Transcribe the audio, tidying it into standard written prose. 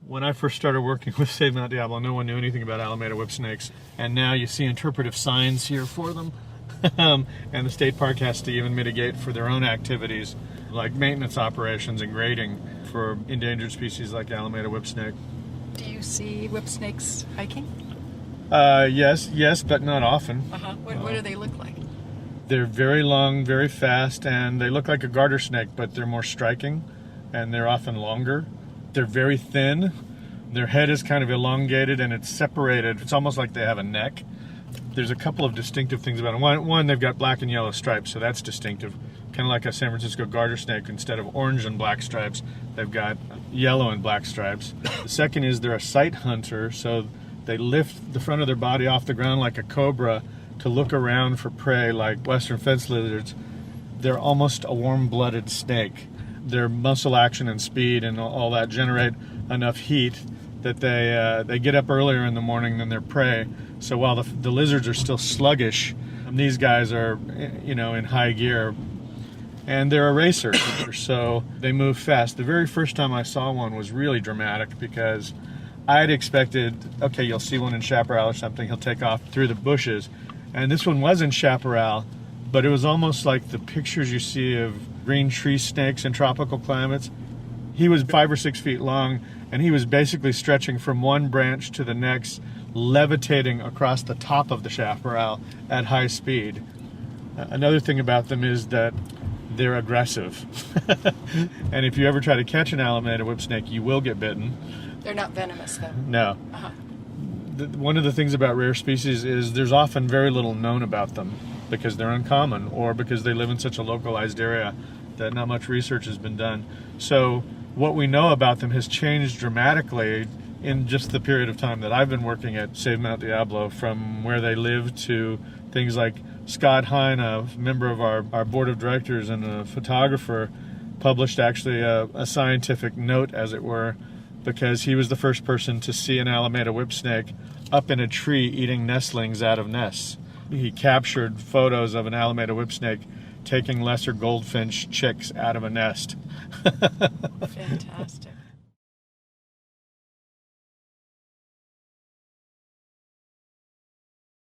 When I first started working with Save Mount Diablo, no one knew anything about Alameda Whipsnakes, and now you see interpretive signs here for them. And the state park has to even mitigate for their own activities, like maintenance operations and grading for endangered species like Alameda Whipsnake. Do you see whipsnakes hiking? Yes, but not often. What do they look like? They're very long, very fast, and they look like a garter snake, but they're more striking, and they're often longer. They're very thin. Their head is kind of elongated, and it's separated. It's almost like they have a neck. There's a couple of distinctive things about them. One, they've got black and yellow stripes, so that's distinctive. Kind of like a San Francisco garter snake. Instead of orange and black stripes, they've got yellow and black stripes. The second is they're a sight hunter, so they lift the front of their body off the ground like a cobra to look around for prey like western fence lizards. They're almost a warm-blooded snake. Their muscle action and speed and all that generate enough heat that they get up earlier in the morning than their prey. So while the lizards are still sluggish, these guys are, in high gear. And they're a racer, so they move fast. The very first time I saw one was really dramatic because I had expected, okay, you'll see one in chaparral or something, he'll take off through the bushes. And this one was in chaparral, but it was almost like the pictures you see of green tree snakes in tropical climates. He was 5 or 6 feet long, and he was basically stretching from one branch to the next, levitating across the top of the chaparral at high speed. Another thing about them is that they're aggressive. And if you ever try to catch an Alameda whipsnake, you will get bitten. They're not venomous, though. No. One of the things about rare species is there's often very little known about them because they're uncommon or because they live in such a localized area that not much research has been done. So what we know about them has changed dramatically in just the period of time that I've been working at Save Mount Diablo, from where they live to things like Scott Hine, a member of our board of directors and a photographer, published actually a scientific note, as it were, because he was the first person to see an Alameda whipsnake up in a tree eating nestlings out of nests. He captured photos of an Alameda whipsnake taking lesser goldfinch chicks out of a nest. Fantastic.